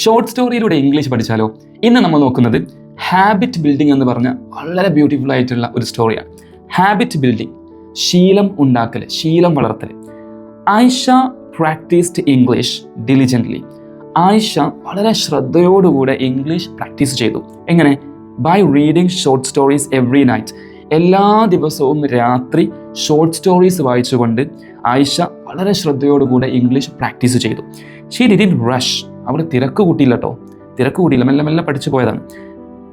Short സ്റ്റോറിയിലൂടെ English പഠിച്ചാലോ? ഇന്ന് നമ്മൾ നോക്കുന്നത് ഹാബിറ്റ് ബിൽഡിംഗ് എന്ന് പറഞ്ഞ വളരെ ബ്യൂട്ടിഫുൾ ആയിട്ടുള്ള ഒരു സ്റ്റോറിയാണ്. ഹാബിറ്റ് ബിൽഡിംഗ്, ശീലം ഉണ്ടാക്കൽ, ശീലം വളർത്തൽ. Ayesha practised English diligently. Ayesha വളരെ ശ്രദ്ധയോടുകൂടെ ഇംഗ്ലീഷ് പ്രാക്ടീസ് ചെയ്തു. എങ്ങനെ? By reading short stories every night. എല്ലാ ദിവസവും രാത്രി ഷോർട്ട് സ്റ്റോറീസ് വായിച്ചുകൊണ്ട് ആയിഷ വളരെ ശ്രദ്ധയോടുകൂടെ ഇംഗ്ലീഷ് പ്രാക്ടീസ് ചെയ്തു. She didn't rush. അവൾ തിരക്ക് കൂട്ടിയില്ല കേട്ടോ, തിരക്ക് കൂട്ടിയില്ല, മെല്ലെ മെല്ലെ പഠിച്ചു പോയതാണ്.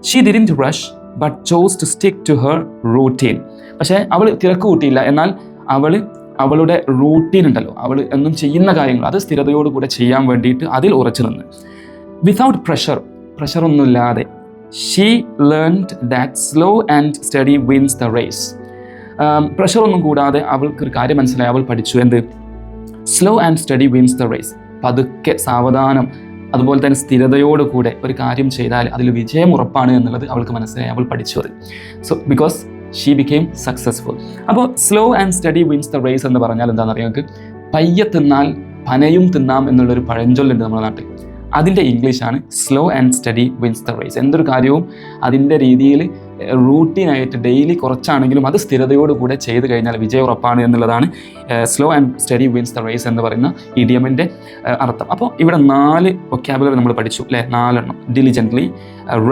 She didn't rush but chose to stick to her routine. പക്ഷേ അവൾ തിരക്ക് കൂട്ടിയില്ല, എന്നാൽ അവളുടെ റൂട്ടീൻ ഉണ്ടല്ലോ, അവൾ എന്നും ചെയ്യുന്ന കാര്യങ്ങൾ അത് സ്ഥിരതയോടുകൂടെ ചെയ്യാൻ വേണ്ടിയിട്ട് അതിൽ ഉറച്ചു നിന്ന്. വിതൗട്ട് പ്രഷറൊന്നുമില്ലാതെ she learned that slow and steady wins the race. പ്രഷറൊന്നും കൂടാതെ അവൾക്കൊരു കാര്യം മനസ്സിലായി, അവൾ പഠിച്ചു. എന്ത്? Slow and steady wins the race. പതുക്കെ, സാവധാനം, അതുപോലെ തന്നെ സ്ഥിരതയോടുകൂടെ ഒരു കാര്യം ചെയ്താൽ അതിൽ വിജയം ഉറപ്പാണ് എന്നുള്ളത് അവൾക്ക് മനസ്സിലായി, അവൾ പഠിച്ചു അത്. So because she became successful. അപ്പോൾ slow and steady wins the race എന്ന് പറഞ്ഞാൽ എന്താണെന്ന് അറിയാം നിങ്ങൾക്ക്? പയ്യെ തിന്നാൽ പനയും തിന്നാം എന്നുള്ളൊരു പഴഞ്ചൊല്ലുണ്ട് നമ്മുടെ നാട്ടിൽ. അതിൻ്റെ ഇംഗ്ലീഷാണ് slow and steady wins the race. എന്തൊരു കാര്യവും അതിൻ്റെ രീതിയിൽ റൂട്ടീനായിട്ട് ഡെയിലി കുറച്ചാണെങ്കിലും അത് സ്ഥിരതയോടുകൂടെ ചെയ്ത് കഴിഞ്ഞാൽ വിജയം ഉറപ്പാണ് എന്നുള്ളതാണ് slow and steady wins the race എന്ന് പറയുന്ന ഇഡിയമിൻ്റെ അർത്ഥം. അപ്പോൾ ഇവിടെ 4 വൊക്കാബുലറി നമ്മൾ പഠിച്ചു അല്ലേ? 4 എണ്ണം. Diligently,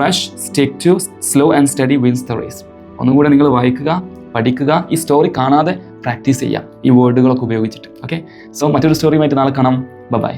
rush, stick to, slow and steady wins the race. ഒന്നും കൂടെ നിങ്ങൾ വായിക്കുക, പഠിക്കുക, ഈ സ്റ്റോറി കാണാതെ പ്രാക്ടീസ് ചെയ്യുക ഈ വേർഡുകളൊക്കെ ഉപയോഗിച്ചിട്ട്. ഓക്കെ, സോ മറ്റൊരു സ്റ്റോറിയുമായിട്ട് നാളെ കാണാം. ബൈ.